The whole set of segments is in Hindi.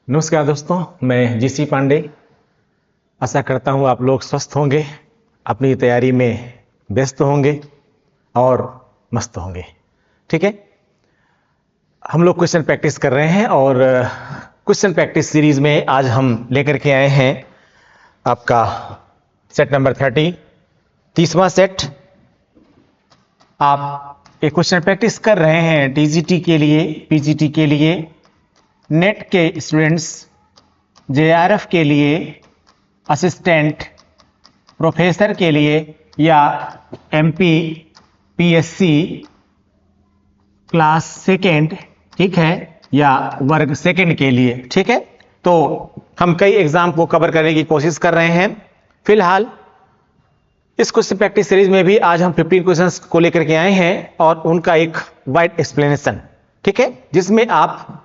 नमस्कार दोस्तों, मैं जीसी पांडे। आशा करता हूँ आप लोग स्वस्थ होंगे, अपनी तैयारी में व्यस्त होंगे और मस्त होंगे। ठीक है, हम लोग क्वेश्चन प्रैक्टिस कर रहे हैं और क्वेश्चन प्रैक्टिस सीरीज में आज हम लेकर के आए हैं आपका सेट नंबर 30वां सेट। आप एक क्वेश्चन प्रैक्टिस कर रहे हैं टीजीटी के लिए, पीजीटी के लिए, नेट के स्टूडेंट्स, जेआरएफ के लिए, असिस्टेंट प्रोफेसर के लिए या एमपी पीएससी क्लास सेकेंड, ठीक है, या वर्ग सेकेंड के लिए। ठीक है, तो हम कई एग्जाम को कवर करने की कोशिश कर रहे हैं। फिलहाल इस क्वेश्चन प्रैक्टिस सीरीज में भी आज हम 15 क्वेश्चंस को लेकर के आए हैं और उनका एक वाइड एक्सप्लेनेशन, ठीक है, जिसमें आप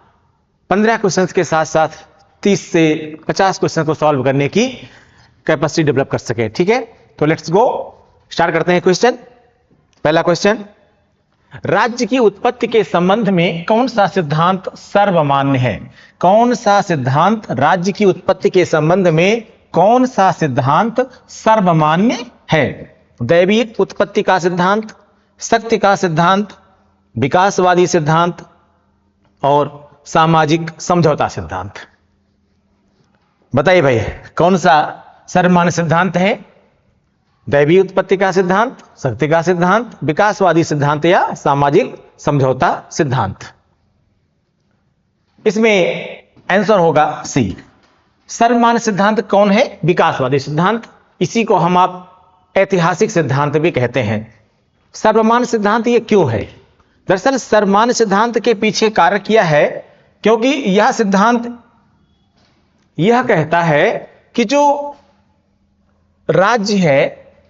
15 क्वेश्चंस के साथ साथ 30 से 50 क्वेश्चन को सॉल्व करने की कैपेसिटी डेवलप कर सके। ठीक है, तो लेट्स गो, स्टार्ट करते हैं क्वेश्चन। पहला क्वेश्चन, राज्य की उत्पत्ति के संबंध में कौन सा सिद्धांत सर्वमान्य है? कौन सा सिद्धांत राज्य की उत्पत्ति के संबंध में कौन सा सिद्धांत सर्वमान्य है? दैवीय उत्पत्ति का सिद्धांत, शक्ति का सिद्धांत, विकासवादी सिद्धांत और सामाजिक समझौता सिद्धांत। बताइए भाई, कौन सा सर्वमान्य सिद्धांत है? दैवीय उत्पत्ति का सिद्धांत, शक्ति का सिद्धांत, विकासवादी सिद्धांत या सामाजिक समझौता सिद्धांत? इसमें आंसर होगा सी। सर्वमान्य सिद्धांत कौन है? विकासवादी सिद्धांत। इसी को हम आप ऐतिहासिक सिद्धांत भी कहते हैं। सर्वमान्य सिद्धांत ये क्यों है? दरअसल सर्वमान्य सिद्धांत के पीछे कारक यह है क्योंकि यह सिद्धांत यह कहता है कि जो राज्य है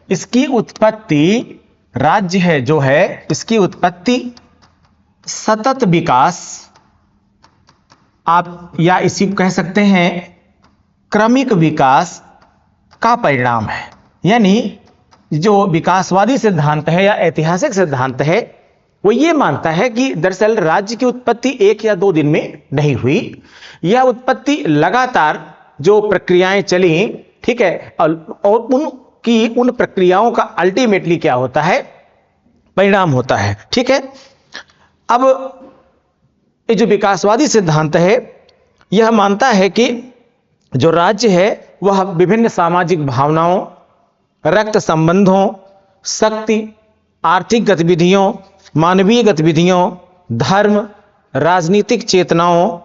इसकी उत्पत्ति, राज्य है जो है इसकी उत्पत्ति सतत विकास, आप या इसी को कह सकते हैं क्रमिक विकास का परिणाम है। यानी जो विकासवादी सिद्धांत है या ऐतिहासिक सिद्धांत है वो ये मानता है कि दरअसल राज्य की उत्पत्ति 1 या 2 दिन में नहीं हुई। यह उत्पत्ति लगातार जो प्रक्रियाएं चली, ठीक है, और उन प्रक्रियाओं का अल्टीमेटली क्या होता है? परिणाम होता है। ठीक है, अब ये जो विकासवादी सिद्धांत है यह मानता है कि जो राज्य है वह विभिन्न सामाजिक भावनाओं, रक्त संबंधों, शक्ति, आर्थिक गतिविधियों, मानवीय गतिविधियों, धर्म, राजनीतिक चेतनाओं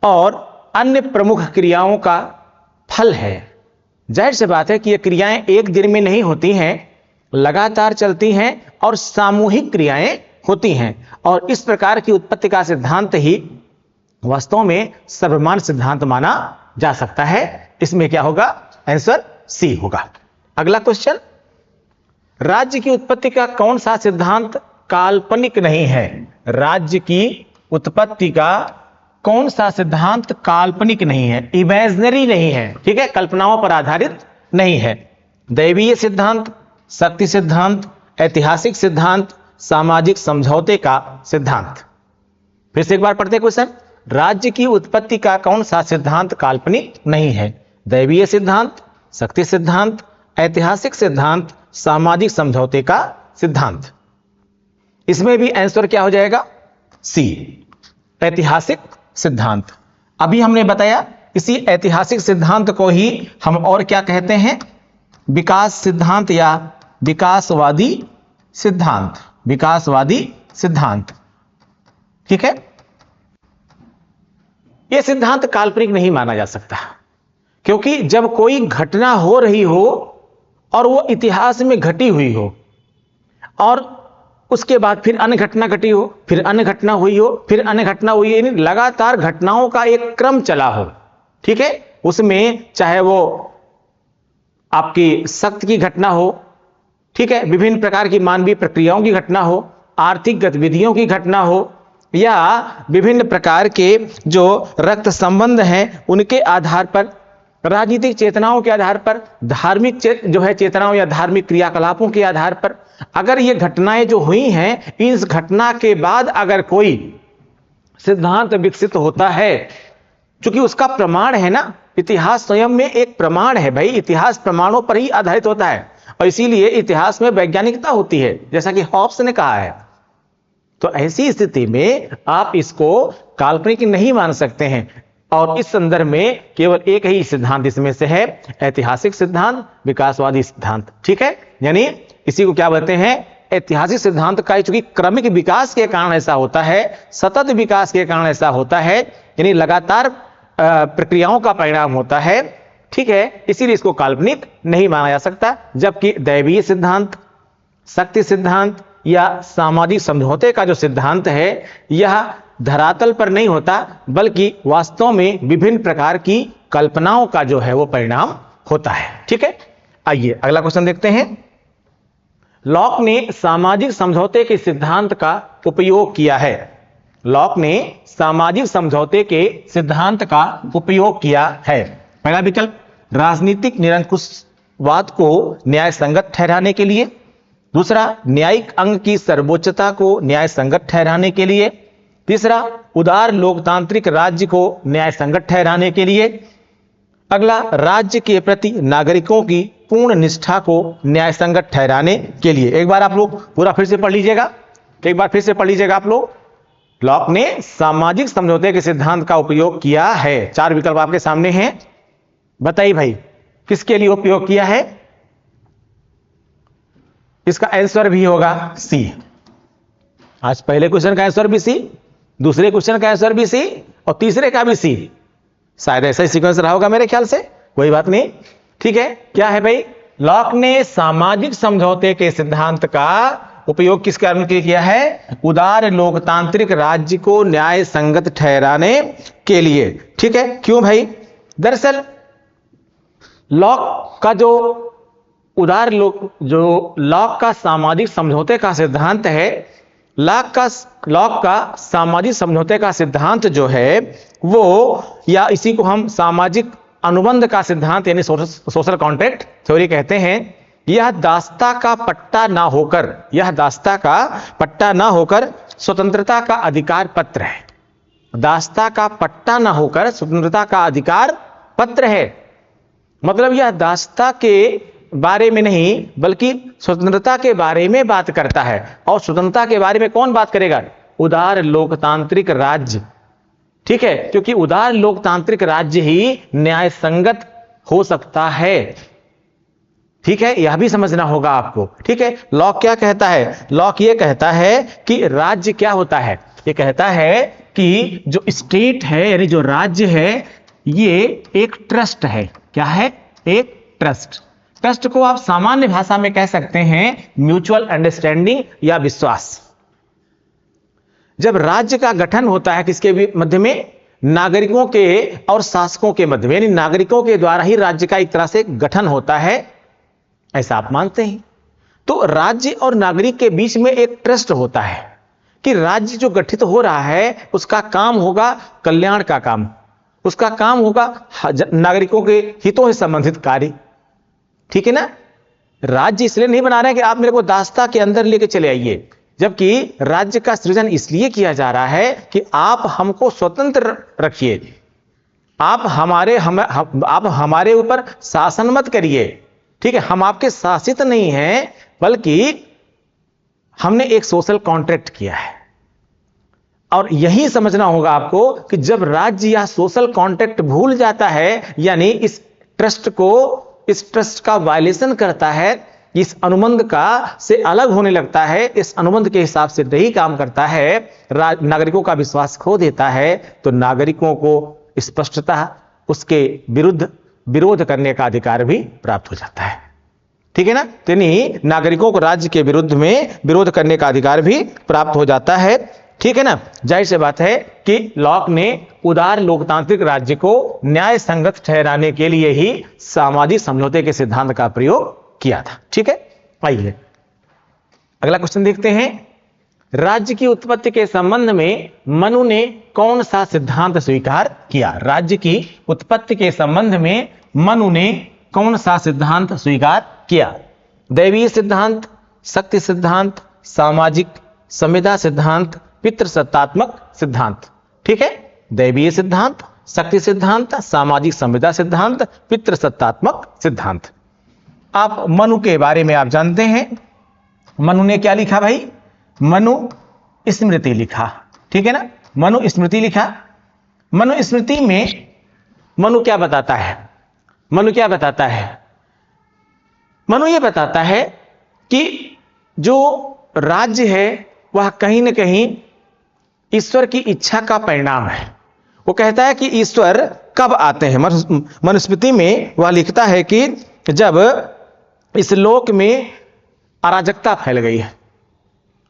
और अन्य प्रमुख क्रियाओं का फल है। जाहिर सी बात है कि ये क्रियाएं एक दिन में नहीं होती हैं, लगातार चलती हैं और सामूहिक क्रियाएं होती हैं, और इस प्रकार की उत्पत्ति का सिद्धांत ही वास्तव में सर्वमान्य सिद्धांत माना जा सकता है। इसमें क्या होगा? आंसर सी होगा। अगला क्वेश्चन, राज्य की उत्पत्ति का कौन सा सिद्धांत काल्पनिक नहीं है? राज्य की उत्पत्ति का कौन सा सिद्धांत काल्पनिक नहीं है, इमेजिनरी नहीं है, ठीक है, कल्पनाओं पर आधारित नहीं है? दैवीय सिद्धांत, शक्ति सिद्धांत, ऐतिहासिक सिद्धांत, सामाजिक समझौते का सिद्धांत। फिर से एक बार पढ़ते क्वेश्चन, राज्य की उत्पत्ति का कौन सा सिद्धांत काल्पनिक नहीं है? दैवीय सिद्धांत, शक्ति सिद्धांत, ऐतिहासिक सिद्धांत, सामाजिक समझौते का सिद्धांत। इसमें भी आंसर क्या हो जाएगा? सी, ऐतिहासिक सिद्धांत। अभी हमने बताया इसी ऐतिहासिक सिद्धांत को ही हम और क्या कहते हैं? विकास सिद्धांत या विकासवादी सिद्धांत, विकासवादी सिद्धांत। ठीक है, यह सिद्धांत काल्पनिक नहीं माना जा सकता क्योंकि जब कोई घटना हो रही हो और वो इतिहास में घटी हुई हो और उसके बाद फिर अन्य घटना घटी हो, फिर अन्य घटना हुई हो, फिर अन्य घटना हुई, यानी लगातार घटनाओं का एक क्रम चला हो, ठीक है, उसमें चाहे वो आपकी शक्ति की घटना हो, ठीक है, विभिन्न प्रकार की मानवीय प्रक्रियाओं की घटना हो, आर्थिक गतिविधियों की घटना हो, या विभिन्न प्रकार के जो रक्त संबंध हैं उनके आधार पर, राजनीतिक चेतनाओं के आधार पर, धार्मिक जो है चेतनाओं या धार्मिक क्रियाकलापों के आधार पर, अगर ये घटनाएं जो हुई हैं, इस घटना के बाद अगर कोई सिद्धांत विकसित होता है क्योंकि उसका प्रमाण है ना, इतिहास स्वयं में एक प्रमाण है भाई, इतिहास प्रमाणों पर ही आधारित होता है और इसीलिए इतिहास में वैज्ञानिकता होती है, जैसा कि हॉब्स ने कहा है। तो ऐसी स्थिति में आप इसको काल्पनिक नहीं मान सकते हैं और इस संदर्भ में केवल एक ही सिद्धांत इसमें से है, ऐतिहासिक सिद्धांत, विकासवादी सिद्धांत। ठीक है, यानी इसी को क्या बोलते हैं, ऐतिहासिक सिद्धांत का, चूंकि क्रमिक विकास के कारण ऐसा होता है, सतत विकास के कारण ऐसा होता है, यानी लगातार प्रक्रियाओं का परिणाम होता है। ठीक है, इसीलिए इसको काल्पनिक नहीं माना जा सकता। जबकि दैवीय सिद्धांत, शक्ति सिद्धांत या सामाजिक समझौते का जो सिद्धांत है, यह धरातल पर नहीं होता बल्कि वास्तव में विभिन्न प्रकार की कल्पनाओं का जो है वो परिणाम होता है। ठीक है, आइए अगला क्वेश्चन देखते हैं। लॉक ने सामाजिक समझौते के सिद्धांत का उपयोग किया है। लॉक ने सामाजिक समझौते के सिद्धांत का उपयोग किया है। पहला विकल्प, राजनीतिक निरंकुशवाद को न्याय संगत ठहराने के लिए। दूसरा, न्यायिक अंग की सर्वोच्चता को न्याय संगत ठहराने के लिए। तीसरा, उदार लोकतांत्रिक राज्य को न्याय संगत ठहराने के लिए। अगला, राज्य के प्रति नागरिकों की पूर्ण निष्ठा को न्याय संगत ठहराने के लिए। एक बार आप लोग पूरा फिर से पढ़ लीजिएगा, एक बार फिर से पढ़ लीजिएगा आप लोग। लॉक ने सामाजिक समझौते के सिद्धांत का उपयोग किया है। चार विकल्प आपके सामने हैं, बताइए भाई किसके लिए उपयोग किया है। इसका आंसर भी होगा सी। आज पहले क्वेश्चन का आंसर भी सी, दूसरे क्वेश्चन का आंसर भी सी और तीसरे का भी सी। शायद ऐसा ही सीक्वेंस रहा होगा मेरे ख्याल से, कोई बात नहीं। ठीक है, क्या है भाई, लॉक ने सामाजिक समझौते के सिद्धांत का उपयोग किस कारण के लिए किया है, उदार लोकतांत्रिक राज्य को न्याय संगत ठहराने के लिए। ठीक है, क्यों भाई, दरअसल लॉक का जो लॉक का सामाजिक समझौते का सिद्धांत है, लॉक का सामाजिक समझौते का सिद्धांत जो है वो, या इसी को हम सामाजिक अनुबंध का सिद्धांत यानी सोशल कॉन्ट्रैक्ट थ्योरी कहते हैं, यह दास्ता का पट्टा ना होकर स्वतंत्रता का अधिकार पत्र है। दास्ता का पट्टा ना होकर स्वतंत्रता का अधिकार पत्र है। मतलब यह दास्ता के बारे में नहीं बल्कि स्वतंत्रता के बारे में बात करता है। और स्वतंत्रता के बारे में कौन बात करेगा, उदार लोकतांत्रिक राज्य। ठीक है, क्योंकि उदार लोकतांत्रिक राज्य ही न्याय संगत हो सकता है। ठीक है, यह भी समझना होगा आपको। ठीक है, लॉक क्या कहता है, लॉक ये कहता है कि राज्य क्या होता है, ये कहता है कि जो स्टेट है यानी जो राज्य है ये एक ट्रस्ट है। क्या है, एक ट्रस्ट। ट्रस्ट को आप सामान्य भाषा में कह सकते हैं म्यूचुअल अंडरस्टैंडिंग या विश्वास। जब राज्य का गठन होता है किसके मध्य में, नागरिकों के और शासकों के मध्य में, यानी नागरिकों के द्वारा ही राज्य का एक तरह से गठन होता है, ऐसा आप मानते हैं। तो राज्य और नागरिक के बीच में एक ट्रस्ट होता है कि राज्य जो गठित हो रहा है उसका काम होगा कल्याण का काम, उसका काम होगा नागरिकों के हितों से संबंधित कार्य। ठीक है ना, राज्य इसलिए नहीं बना रहे हैं कि आप मेरे को दास्ता के अंदर लेके चले आइए, जबकि राज्य का सृजन इसलिए किया जा रहा है कि आप हमको स्वतंत्र रखिए, आप हमारे ऊपर शासन मत करिए। ठीक है, हम आपके शासित नहीं हैं बल्कि हमने एक सोशल कॉन्ट्रैक्ट किया है। और यही समझना होगा आपको कि जब राज्य यह सोशल कॉन्ट्रैक्ट भूल जाता है, यानी इस ट्रस्ट का वायलेशन करता है, इस अनुबंध का से अलग होने लगता है, इस अनुबंध के हिसाब से नहीं काम करता है, नागरिकों का विश्वास खो देता है, तो नागरिकों को स्पष्टता उसके विरुद्ध विरोध करने का अधिकार भी प्राप्त हो जाता है। ठीक है ना, यानी नागरिकों को राज्य के विरुद्ध में विरोध करने का अधिकार भी प्राप्त हो जाता है। ठीक है ना, जाहिर सी बात है कि लॉक ने उदार लोकतांत्रिक राज्य को न्याय संगत ठहराने के लिए ही सामाजिक समझौते के सिद्धांत का प्रयोग किया था। ठीक है, आइए अगला क्वेश्चन देखते हैं। राज्य की उत्पत्ति के संबंध में मनु ने कौन सा सिद्धांत स्वीकार किया। राज्य की उत्पत्ति के संबंध में मनु ने कौन सा सिद्धांत स्वीकार किया। दैवीय सिद्धांत, शक्ति सिद्धांत, सामाजिक संविदा सिद्धांत, पितृसत्तात्मक सिद्धांत। ठीक है, दैवीय सिद्धांत, शक्ति सिद्धांत, सामाजिक संविदा सिद्धांत, पितृसत्तात्मक सिद्धांत। आप मनु के बारे में आप जानते हैं। मनु ने क्या लिखा भाई? मनु स्मृति लिखा, ठीक है ना। मनु स्मृति लिखा। मनु स्मृति में मनु क्या बताता है? मनु क्या बताता है? मनु ये बताता है कि जो राज्य है वह कहीं ना कहीं ईश्वर की इच्छा का परिणाम है। वो कहता है कि ईश्वर कब आते हैं? मनुस्मृति में वह लिखता है कि जब इस लोक में अराजकता फैल गई है,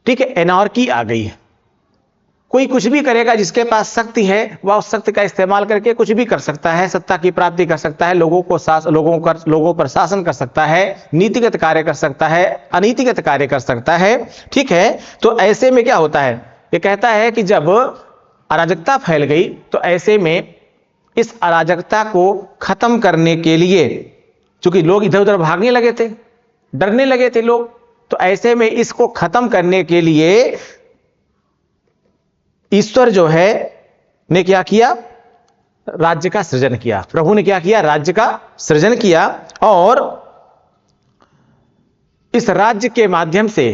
ठीक है, एनार्की आ गई है। कोई कुछ भी करेगा, जिसके पास शक्ति है वह उस शक्ति का इस्तेमाल करके कुछ भी कर सकता है, सत्ता की प्राप्ति कर सकता है, लोगों पर शासन कर सकता है, नीतिगत कार्य कर सकता है, अनीतिगत कार्य कर सकता है, ठीक है। तो ऐसे में क्या होता है? ये कहता है कि जब अराजकता फैल गई तो ऐसे में इस अराजकता को खत्म करने के लिए, चूंकि लोग इधर उधर भागने लगे थे, डरने लगे थे लोग, तो ऐसे में इसको खत्म करने के लिए ईश्वर जो है ने क्या किया? राज्य का सृजन किया। प्रभु ने क्या किया? राज्य का सृजन किया। और इस राज्य के माध्यम से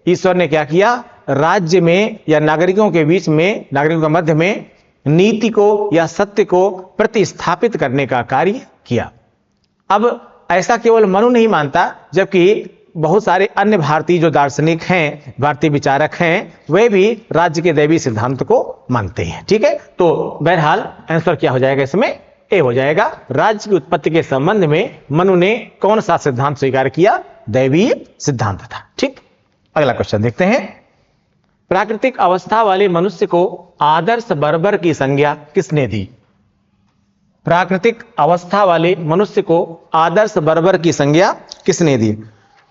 ईश्वर ने क्या किया? राज्य में या नागरिकों के बीच में, नागरिकों के मध्य में नीति को या सत्य को प्रतिस्थापित करने का कार्य किया। अब ऐसा केवल मनु नहीं मानता, जबकि बहुत सारे अन्य भारतीय जो दार्शनिक हैं, भारतीय विचारक हैं, वे भी राज्य के दैवी सिद्धांत को मानते हैं, ठीक है। तो बहरहाल आंसर क्या हो जाएगा? इसमें ए हो जाएगा। राज्य की उत्पत्ति के संबंध में मनु ने कौन सा सिद्धांत स्वीकार किया? दैवीय सिद्धांत था, ठीक। अगला क्वेश्चन देखते हैं। प्राकृतिक अवस्था वाले मनुष्य को आदर्श बर्बर की संज्ञा किसने दी? प्राकृतिक अवस्था वाले मनुष्य को आदर्श बर्बर की संज्ञा किसने दी?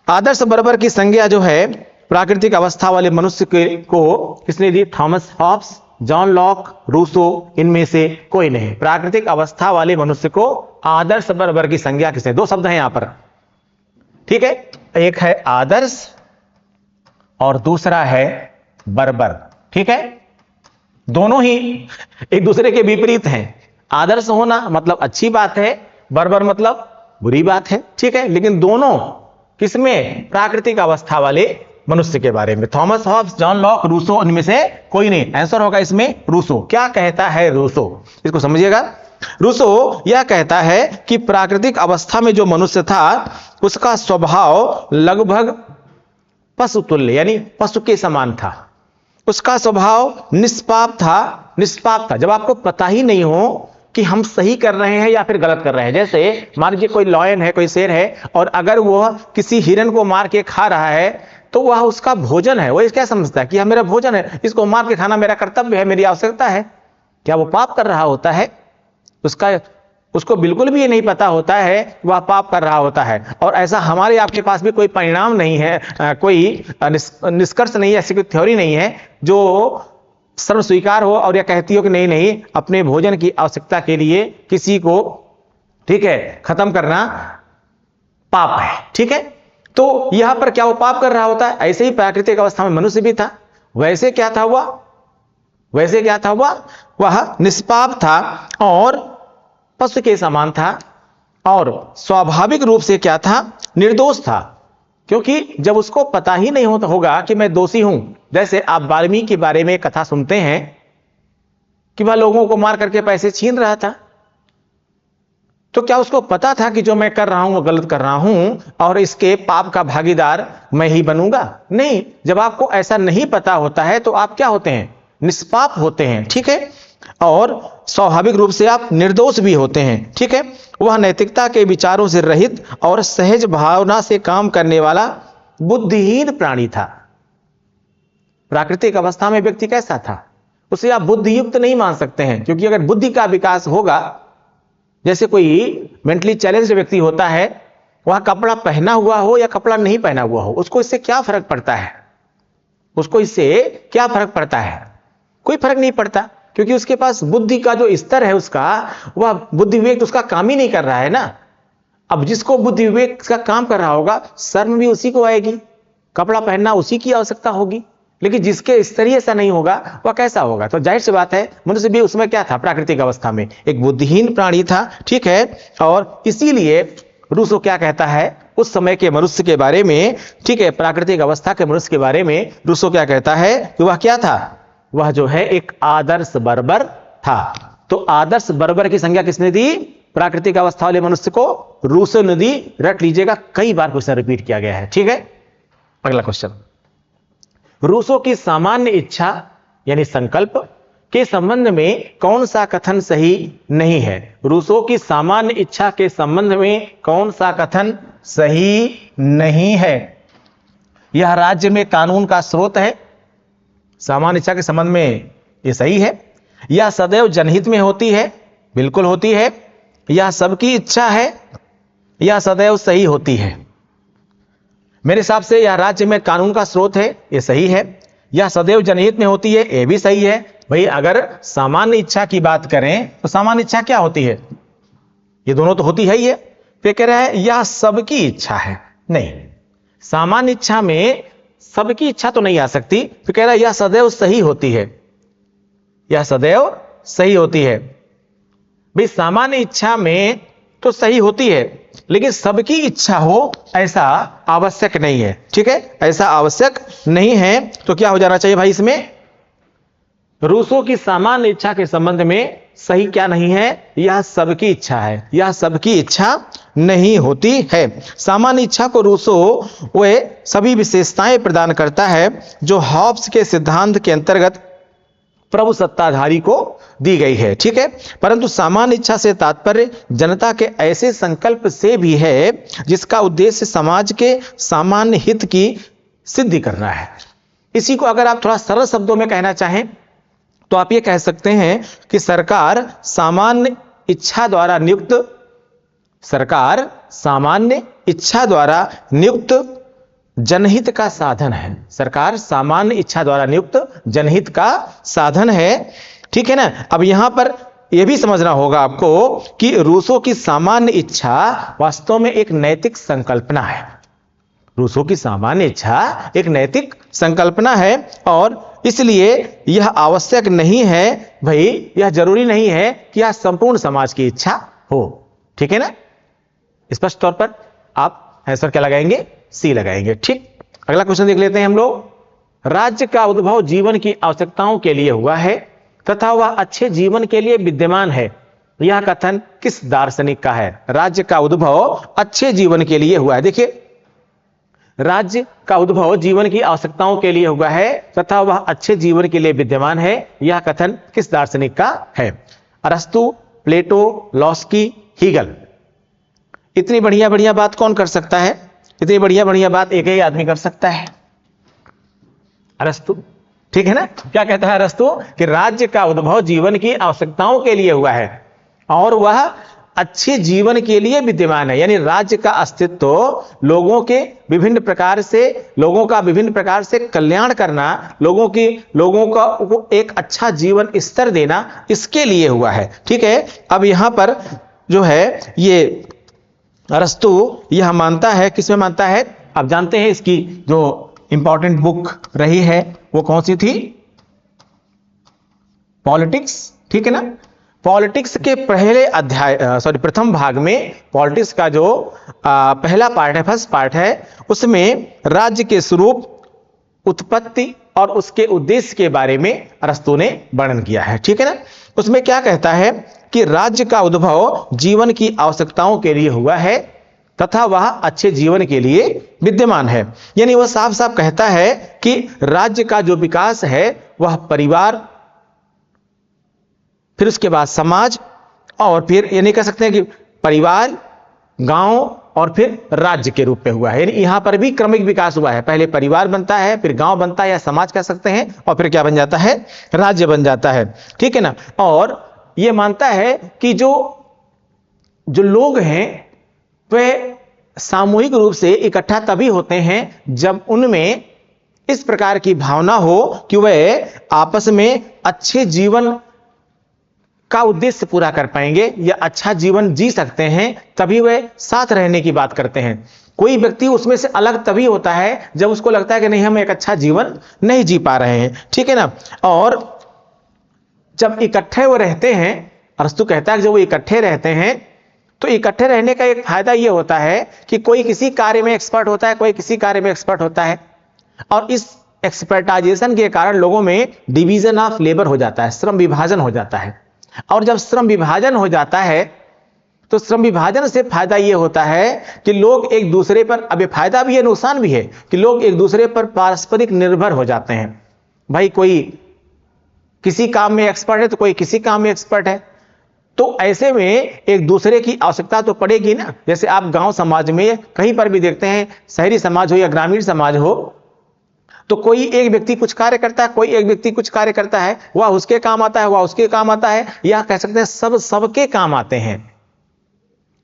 आदर्श बर्बर की संज्ञा जो है प्राकृतिक अवस्था वाले मनुष्य को किसने दी? Thomas Hobbes, John Locke, Rousseau, इनमें से कोई नहीं। प्राकृतिक अवस्था वाले मनुष्य को आदर्श बर्बर की संज्ञा किसने? दो शब्द हैं यहां पर, ठीक है। एक है आदर्श और दूसरा है बर्बर, ठीक है। दोनों ही एक दूसरे के विपरीत हैं। आदर्श होना मतलब अच्छी बात है, बर्बर मतलब बुरी बात है, ठीक है। लेकिन दोनों किसमें? प्राकृतिक अवस्था वाले मनुष्य के बारे में। Thomas Hobbes, John Locke, Rousseau, इनमें से कोई नहीं। आंसर होगा इसमें रूसो। क्या कहता है रूसो? इसको समझिएगा। रूसो यह कहता है कि प्राकृतिक अवस्था में जो मनुष्य था उसका स्वभाव लगभग पशु तुल्य यानी पशु के समान था। उसका स्वभाव निष्पाप था। जब आपको पता ही नहीं हो कि हम सही कर रहे हैं या फिर गलत कर रहे हैं। जैसे मान लीजिए कोई लॉयन है, कोई शेर है, और अगर वह किसी हिरन को मार के खा रहा है तो वह उसका भोजन है। वह क्या समझता है कि यह मेरा भोजन है, इसको मार के खाना मेरा कर्तव्य है, मेरी आवश्यकता है। क्या वो पाप कर रहा होता है? उसको बिल्कुल भी ये नहीं पता होता है वह पाप कर रहा होता है। और ऐसा हमारे आपके पास भी कोई परिणाम नहीं है, कोई निष्कर्ष नहीं है, ऐसी कोई थ्योरी नहीं है जो सर्व स्वीकार हो और यह कहती हो कि नहीं अपने भोजन की आवश्यकता के लिए किसी को, ठीक है, खत्म करना पाप है, ठीक है। तो यहां पर क्या वो पाप कर रहा होता है? ऐसे ही प्राकृतिक अवस्था में मनुष्य भी था। वैसे क्या था वह निष्पाप था और पशु के समान था, और स्वाभाविक रूप से क्या था? निर्दोष था। क्योंकि जब उसको पता ही नहीं होगा कि मैं दोषी हूं, जैसे आप वाल्मीकि के बारे में कथा सुनते हैं कि वह लोगों को मार करके पैसे छीन रहा था, तो क्या उसको पता था कि जो मैं कर रहा हूं वो गलत कर रहा हूं और इसके पाप का भागीदार मैं ही बनूंगा? नहीं। जब आपको ऐसा नहीं पता होता है तो आप क्या होते हैं? निष्पाप होते हैं, ठीक है। और स्वाभाविक रूप से आप निर्दोष भी होते हैं, ठीक है। वह नैतिकता के विचारों से रहित और सहज भावना से काम करने वाला बुद्धिहीन प्राणी था। प्राकृतिक अवस्था में व्यक्ति कैसा था? उसे आप बुद्धियुक्त नहीं मान सकते हैं, क्योंकि अगर बुद्धि का विकास होगा, जैसे कोई मेंटली चैलेंज्ड व्यक्ति होता है, वह कपड़ा पहना हुआ हो या कपड़ा नहीं पहना हुआ हो, उसको इससे क्या फर्क पड़ता है? कोई फर्क नहीं पड़ता, क्योंकि उसके पास बुद्धि का जो स्तर है उसका, वह बुद्धि विवेक उसका काम ही नहीं कर रहा है ना। अब जिसको बुद्धि विवेक का काम कर रहा होगा, शर्म भी उसी को आएगी, कपड़ा पहनना उसी की आवश्यकता होगी, लेकिन जिसके स्तरीय ऐसा नहीं होगा वह कैसा होगा? तो जाहिर सी बात है मनुष्य भी उसमें क्या था, प्राकृतिक अवस्था में एक बुद्धिहीन प्राणी था, ठीक है। और इसीलिए रूसो क्या कहता है उस समय के मनुष्य के बारे में, ठीक है, प्राकृतिक अवस्था के मनुष्य के बारे में रूसो क्या कहता है कि वह क्या था, वह जो है एक आदर्श बर्बर था। तो आदर्श बर्बर की संज्ञा किसने दी? प्राकृतिक अवस्था वाले मनुष्य को रूसो ने दी। रट लीजिएगा, कई बार क्वेश्चन रिपीट किया गया है, ठीक है। अगला क्वेश्चन, रूसो की सामान्य इच्छा यानी संकल्प के संबंध में कौन सा कथन सही नहीं है? रूसो की सामान्य इच्छा के संबंध में कौन सा कथन सही नहीं है? यह राज्य में कानून का स्रोत है। सामान्य इच्छा के संबंध में यह सही है। यह सदैव जनहित में होती है, बिल्कुल होती है। यह सबकी इच्छा है, यह सदैव सही होती है। मेरे हिसाब से यह राज्य में कानून का स्रोत है, यह सही है। यह सदैव जनहित में होती है, यह भी सही है। भाई अगर सामान्य इच्छा की बात करें तो सामान्य इच्छा क्या होती है? ये दोनों तो होती है ही है। फिर कह रहा है यह सबकी इच्छा है। नहीं, सामान्य इच्छा में सबकी इच्छा तो नहीं आ सकती। फिर कह रहा है यह सदैव सही होती है, यह सदैव सही होती है। भाई सामान्य इच्छा में तो सही होती है, लेकिन सबकी इच्छा हो ऐसा आवश्यक नहीं है, ठीक है, ऐसा आवश्यक नहीं है। तो क्या हो जाना चाहिए भाई इसमें? रूसो की सामान्य इच्छा के संबंध में सही क्या नहीं है? यह सबकी इच्छा है, यह सबकी इच्छा नहीं होती है। सामान्य इच्छा को रूसो वे सभी विशेषताएं प्रदान करता है जो हॉब्स के सिद्धांत के अंतर्गत प्रभु सत्ताधारी को दी गई है, ठीक है। परंतु सामान्य इच्छा से तात्पर्य जनता के ऐसे संकल्प से भी है जिसका उद्देश्य समाज के सामान्य हित की सिद्धि करना है। इसी को अगर आप थोड़ा सरल शब्दों में कहना चाहें तो आप ये कह सकते हैं कि सरकार सामान्य इच्छा द्वारा नियुक्त, सरकार सामान्य इच्छा द्वारा नियुक्त जनहित का साधन है। सरकार सामान्य इच्छा द्वारा नियुक्त जनहित का साधन है, ठीक है ना। अब यहां पर यह भी समझना होगा आपको कि रूसो की सामान्य इच्छा वास्तव में एक नैतिक संकल्पना है। रूसो की सामान्य इच्छा एक नैतिक संकल्पना है और इसलिए यह आवश्यक नहीं है, भाई यह जरूरी नहीं है कि यह संपूर्ण समाज की इच्छा हो, ठीक है ना। स्पष्ट तौर पर आप आंसर क्या लगाएंगे? सी लगाएंगे, ठीक। अगला क्वेश्चन देख लेते हैं हम लोग। राज्य का उद्भव जीवन की आवश्यकताओं के लिए हुआ है तथा वह अच्छे जीवन के लिए विद्यमान है। यह कथन किस दार्शनिक का है? राज्य का उद्भव अच्छे जीवन के लिए हुआ है। देखिए, राज्य का उद्भव जीवन की आवश्यकताओं के लिए हुआ है तथा वह अच्छे जीवन के लिए विद्यमान है। यह कथन किस दार्शनिक का है? अरस्तु, प्लेटो, लॉस्की, हीगल। इतनी बढ़िया बढ़िया बात कौन कर सकता है? इतनी बढ़िया बढ़िया बात एक ही आदमी कर सकता है, अरस्तु, ठीक है ना। क्या कहता है अरस्तु? कि राज्य का उद्भव जीवन की आवश्यकताओं के लिए हुआ है और वह अच्छे जीवन के लिए विद्यमान है। यानी राज्य का अस्तित्व लोगों के विभिन्न प्रकार से, लोगों का विभिन्न प्रकार से कल्याण करना, लोगों का एक अच्छा जीवन स्तर देना, इसके लिए हुआ है, ठीक है। अब यहां पर जो है ये अरस्तु यह मानता है, किसमें मानता है? आप जानते हैं इसकी जो इंपॉर्टेंट बुक रही है वो कौन सी थी? पॉलिटिक्स, ठीक है ना। पॉलिटिक्स के पहले अध्याय, प्रथम भाग में पॉलिटिक्स का जो पहला पार्ट है, फर्स्ट पार्ट है, उसमें राज्य के स्वरूप, उत्पत्ति और उसके उद्देश्य के बारे में अरस्तु ने वर्णन किया है, ठीक है ना। उसमें क्या कहता है कि राज्य का उद्भव जीवन की आवश्यकताओं के लिए हुआ है तथा वह अच्छे जीवन के लिए विद्यमान है। यानी वह साफ साफ कहता है कि राज्य का जो विकास है वह परिवार, फिर उसके बाद समाज, और फिर ये नहीं कह सकते हैं कि परिवार, गांव और फिर राज्य के रूप में हुआ है। यानी यहां पर भी क्रमिक विकास हुआ है। पहले परिवार बनता है, फिर गांव बनता है या समाज कह सकते हैं, और फिर क्या बन जाता है? राज्य बन जाता है, ठीक है ना। और यह मानता है कि जो लोग हैं वे सामूहिक रूप से इकट्ठा तभी होते हैं जब उनमें इस प्रकार की भावना हो कि वे आपस में अच्छे जीवन का उद्देश्य पूरा कर पाएंगे या अच्छा जीवन जी सकते हैं, तभी वे साथ रहने की बात करते हैं। कोई व्यक्ति उसमें से अलग तभी होता है जब उसको लगता है कि नहीं, हम एक अच्छा जीवन नहीं जी पा रहे हैं, ठीक है ना। और जब इकट्ठे वो रहते हैं, अरस्तु कहता है कि जब वो इकट्ठे रहते हैं तो इकट्ठे रहने का एक फायदा ये होता है कि कोई किसी कार्य में एक्सपर्ट होता है, कोई किसी कार्य में एक्सपर्ट होता है, और इस एक्सपर्टाइजेशन के कारण लोगों में डिवीजन ऑफ लेबर हो जाता है, श्रम विभाजन हो जाता है। और जब श्रम विभाजन हो जाता है तो श्रम विभाजन से फायदा यह होता है कि लोग एक दूसरे पर, अब ये फायदा भी है नुकसान भी है, कि लोग एक दूसरे पर पारस्परिक निर्भर हो जाते हैं। भाई कोई किसी काम में एक्सपर्ट है तो कोई किसी काम में एक्सपर्ट है, तो ऐसे में एक दूसरे की आवश्यकता तो पड़ेगी ना। जैसे आप गांव समाज में कहीं पर भी देखते हैं, शहरी समाज हो या ग्रामीण समाज हो, तो कोई एक व्यक्ति कुछ कार्य करता है, कोई एक व्यक्ति कुछ कार्य करता है, वह उसके काम आता है, वह उसके काम आता है, या कह सकते हैं सब सबके काम आते हैं।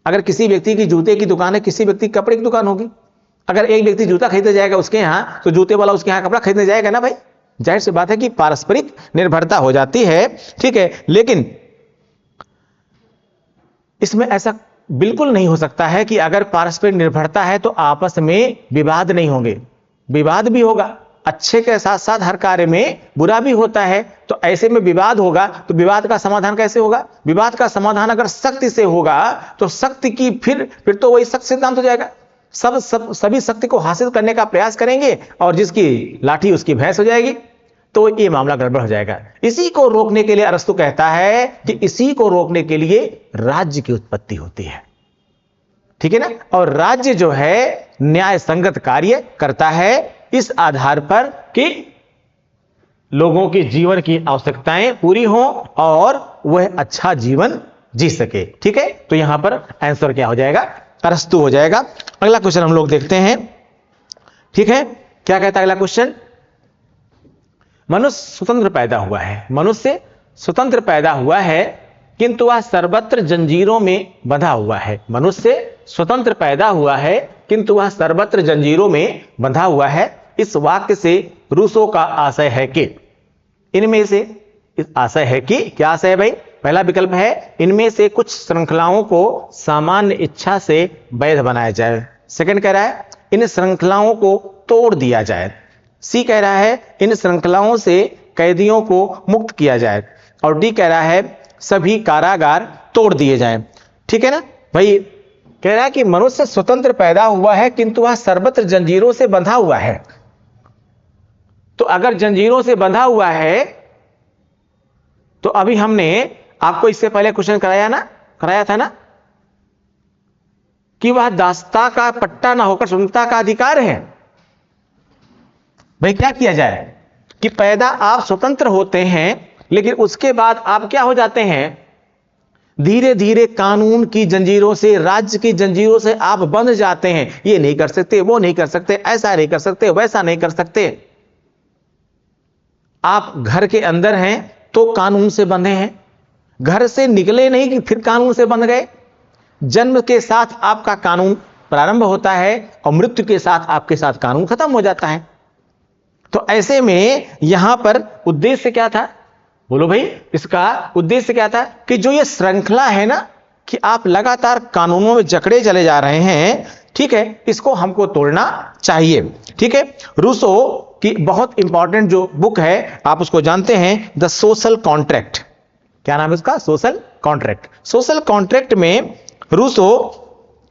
अगर किसी व्यक्ति की जूते की दुकान है, किसी व्यक्ति की कपड़े की दुकान होगी, अगर एक व्यक्ति जूता खरीदने जाएगा उसके यहां, तो जूते वाला उसके यहां कपड़ा खरीदने जाएगा ना भाई। जाहिर सी बात है कि पारस्परिक निर्भरता हो जाती है, ठीक है। लेकिन इसमें ऐसा बिल्कुल नहीं हो सकता है कि अगर पारस्परिक निर्भरता है तो आपस में विवाद नहीं होंगे। विवाद भी होगा, अच्छे के साथ साथ हर कार्य में बुरा भी होता है, तो ऐसे में विवाद होगा। तो विवाद का समाधान कैसे होगा? विवाद का समाधान अगर शक्ति से होगा तो शक्ति की फिर तो वही शक्ति सिद्धांत हो जाएगा। सभी शक्ति को हासिल करने का प्रयास करेंगे और जिसकी लाठी उसकी भैंस हो जाएगी, तो ये मामला गड़बड़ हो जाएगा। इसी को रोकने के लिए अरस्तु कहता है कि इसी को रोकने के लिए राज्य की उत्पत्ति होती है, ठीक है ना। और राज्य जो है न्याय संगत कार्य करता है इस आधार पर कि लोगों की जीवन की आवश्यकताएं पूरी हों और वह अच्छा जीवन जी सके, ठीक है। तो यहां पर आंसर क्या हो जाएगा? अरस्तु हो जाएगा। अगला क्वेश्चन हम लोग देखते हैं, ठीक है। क्या कहता है अगला क्वेश्चन? मनुष्य स्वतंत्र पैदा हुआ है, मनुष्य स्वतंत्र पैदा हुआ है किंतु वह सर्वत्र जंजीरों में बंधा हुआ है। मनुष्य स्वतंत्र पैदा हुआ है किंतु वह सर्वत्र जंजीरों में बंधा हुआ है। इस वाक्य से रूसो का आशय है कि, इनमें से इस आशय है कि, क्या आशय है भाई? पहला विकल्प है इनमें से कुछ श्रृंखलाओं को सामान्य इच्छा से वैध बनाया जाए। सेकंड कह रहा है इन श्रृंखलाओं को तोड़ दिया जाए। सी कह रहा है इन श्रृंखलाओं से कैदियों को मुक्त किया जाए। और डी कह रहा है सभी कारागार तोड़ दिए जाएं, ठीक है ना भाई। कह रहा है कि मनुष्य स्वतंत्र पैदा हुआ है किंतु वह सर्वत्र जंजीरों से बंधा हुआ है। तो अगर जंजीरों से बंधा हुआ है तो अभी हमने आपको इससे पहले क्वेश्चन कराया था ना कि वह दासता का पट्टा ना होकर स्वतंत्रता का अधिकार है। भाई क्या किया जाए कि पैदा आप स्वतंत्र होते हैं लेकिन उसके बाद आप क्या हो जाते हैं? धीरे धीरे कानून की जंजीरों से, राज्य की जंजीरों से आप बंध जाते हैं। ये नहीं कर सकते, वो नहीं कर सकते, ऐसा नहीं कर सकते, वैसा नहीं कर सकते। आप घर के अंदर हैं तो कानून से बंधे हैं, घर से निकले नहीं कि फिर कानून से बंध गए। जन्म के साथ आपका कानून प्रारंभ होता है और मृत्यु के साथ आपके साथ कानून खत्म हो जाता है। तो ऐसे में यहां पर उद्देश्य क्या था? बोलो भाई, इसका उद्देश्य क्या था कि जो ये श्रृंखला है ना कि आप लगातार कानूनों में जकड़े चले जा रहे हैं, ठीक है, इसको हमको तोड़ना चाहिए, ठीक है। रूसो की बहुत इंपॉर्टेंट जो बुक है आप उसको जानते हैं, द सोशल कॉन्ट्रैक्ट। क्या नाम है उसका? Social contract. सोशल कॉन्ट्रैक्ट में रूसो,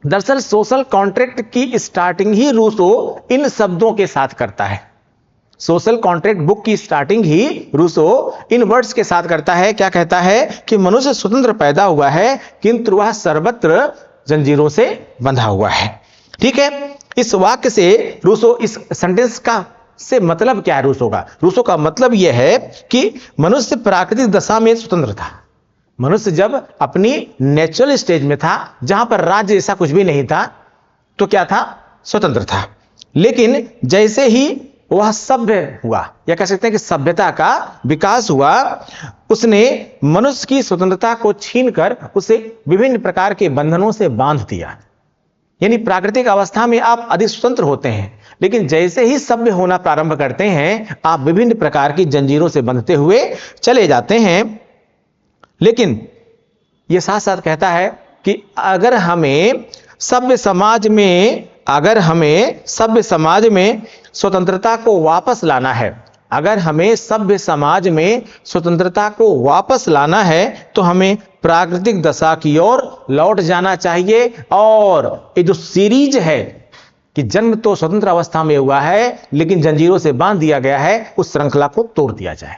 दरअसल सोशल कॉन्ट्रैक्ट की स्टार्टिंग ही रूसो इन शब्दों के साथ करता है। सोशल कॉन्ट्रैक्ट बुक की स्टार्टिंग ही रूसो इन वर्ड्स के साथ करता है। क्या कहता है कि मनुष्य स्वतंत्र पैदा हुआ है किंतु वह सर्वत्र जंजीरों से बंधा हुआ है, ठीक है। इस वाक्य से रूसो, इस सेंटेंस का से मतलब क्या है रूसो का? रूसो का मतलब यह है कि मनुष्य प्राकृतिक दशा में स्वतंत्र था। मनुष्य जब अपनी नेचुरल स्टेज में था, जहां पर राज्य जैसा कुछ भी नहीं था, तो क्या था? स्वतंत्र था। लेकिन जैसे ही वह सभ्य हुआ, या कह सकते हैं कि सभ्यता का विकास हुआ, उसने मनुष्य की स्वतंत्रता को छीनकर उसे विभिन्न प्रकार के बंधनों से बांध दिया। यानी प्राकृतिक अवस्था में आप अधिक स्वतंत्र होते हैं, लेकिन जैसे ही सभ्य होना प्रारंभ करते हैं आप विभिन्न प्रकार की जंजीरों से बंधते हुए चले जाते हैं। लेकिन यह साथ साथ कहता है कि अगर हमें सभ्य समाज में स्वतंत्रता को वापस लाना है, अगर हमें सभ्य समाज में स्वतंत्रता को वापस लाना है तो हमें प्राकृतिक दशा की ओर लौट जाना चाहिए। और ये जो सीरीज है कि जन्म तो स्वतंत्र अवस्था में हुआ है लेकिन जंजीरों से बांध दिया गया है, उस श्रृंखला को तोड़ दिया जाए,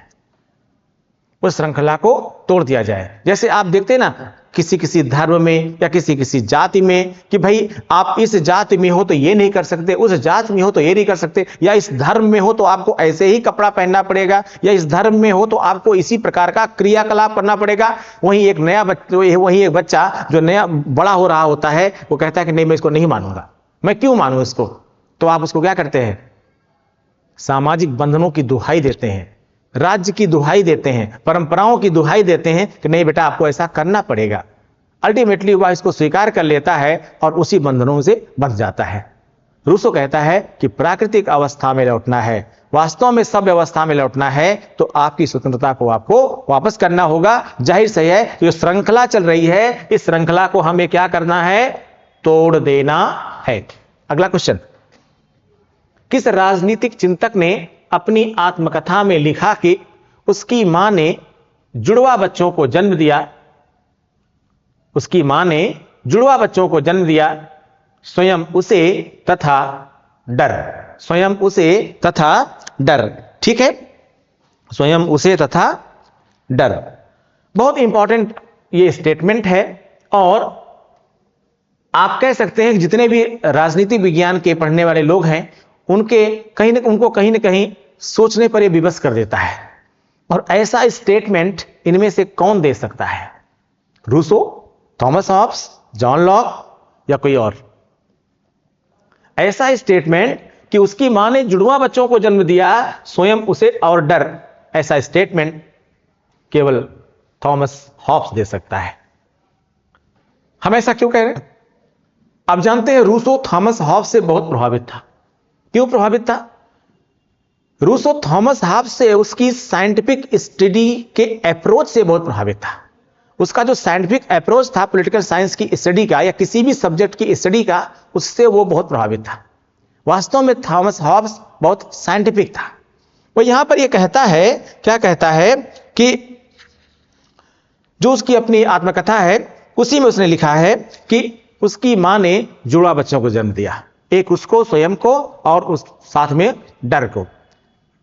उस श्रृंखला को तोड़ दिया जाए। जैसे आप देखते हैं ना किसी किसी धर्म में या किसी किसी जाति में कि भाई आप इस जाति में हो तो ये नहीं कर सकते, उस जाति में हो तो ये नहीं कर सकते, या इस धर्म में हो तो आपको ऐसे ही कपड़ा पहनना पड़ेगा, या इस धर्म में हो तो आपको इसी प्रकार का क्रियाकलाप करना पड़ेगा। वहीं एक बच्चा जो नया बड़ा हो रहा होता है वो कहता है कि नहीं मैं इसको नहीं मानूंगा, मैं क्यों मानूं इसको? तो आप उसको क्या करते हैं? सामाजिक बंधनों की दुहाई देते हैं, राज्य की दुहाई देते हैं, परंपराओं की दुहाई देते हैं कि नहीं बेटा आपको ऐसा करना पड़ेगा। अल्टीमेटली वह इसको स्वीकार कर लेता है और उसी बंधनों से बंध जाता है। रूसो कहता है कि प्राकृतिक अवस्था में लौटना है, वास्तव में सभ्य अवस्था में लौटना है तो आपकी स्वतंत्रता को आपको वापस करना होगा। जाहिर सही है जो श्रृंखला चल रही है इस श्रृंखला को हमें क्या करना है? तोड़ देना है। अगला क्वेश्चन, किस राजनीतिक चिंतक ने अपनी आत्मकथा में लिखा कि उसकी मां ने जुड़वा बच्चों को जन्म दिया, उसकी मां ने जुड़वा बच्चों को जन्म दिया, स्वयं उसे तथा डर, स्वयं उसे तथा डर, ठीक है, स्वयं उसे तथा डर। बहुत इंपॉर्टेंट ये स्टेटमेंट है और आप कह सकते हैं कि जितने भी राजनीति विज्ञान के पढ़ने वाले लोग हैं उनको कहीं ना कहीं सोचने पर यह विवश कर देता है। और ऐसा स्टेटमेंट इनमें से कौन दे सकता है? Rousseau, Thomas Hobbes, John Locke या कोई और? ऐसा स्टेटमेंट कि उसकी मां ने जुड़वा बच्चों को जन्म दिया, स्वयं उसे और डर, ऐसा स्टेटमेंट केवल थॉमस हॉब्स दे सकता है। हम ऐसा क्यों कह रहे हैं? आप जानते हैं रूसो थॉमस हॉब्स से बहुत प्रभावित था। क्यों प्रभावित था? रूसो थॉमस हॉब्स से उसकी साइंटिफिक स्टडी के अप्रोच से बहुत प्रभावित था। उसका जो साइंटिफिक अप्रोच था पॉलिटिकल साइंस की स्टडी का या किसी भी सब्जेक्ट की स्टडी का, उससे वो बहुत प्रभावित था। वास्तव में थॉमस हॉब्स बहुत साइंटिफिक था। वो यहां पर ये कहता है, क्या कहता है कि जो उसकी अपनी आत्मकथा है उसी में उसने लिखा है कि उसकी मां ने जुड़वा बच्चों को जन्म दिया, एक उसको, स्वयं को, और उस साथ में डर को।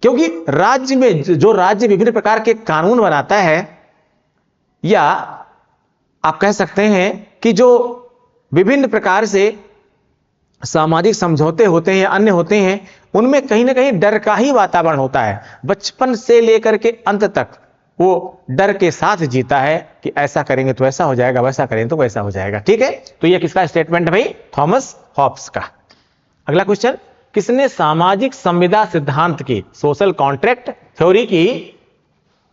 क्योंकि राज्य में जो राज्य विभिन्न प्रकार के कानून बनाता है, या आप कह सकते हैं कि जो विभिन्न प्रकार से सामाजिक समझौते होते हैं या अन्य होते हैं, उनमें कहीं ना कहीं डर का ही वातावरण होता है। बचपन से लेकर के अंत तक वो डर के साथ जीता है कि ऐसा करेंगे तो ऐसा हो जाएगा, वैसा करेंगे तो वैसा हो जाएगा। ठीक है, तो ये किसका स्टेटमेंट है भाई? थॉमस हॉब्स का। अगला क्वेश्चन, किसने सामाजिक संविदा सिद्धांत की, सोशल कॉन्ट्रैक्ट थ्योरी की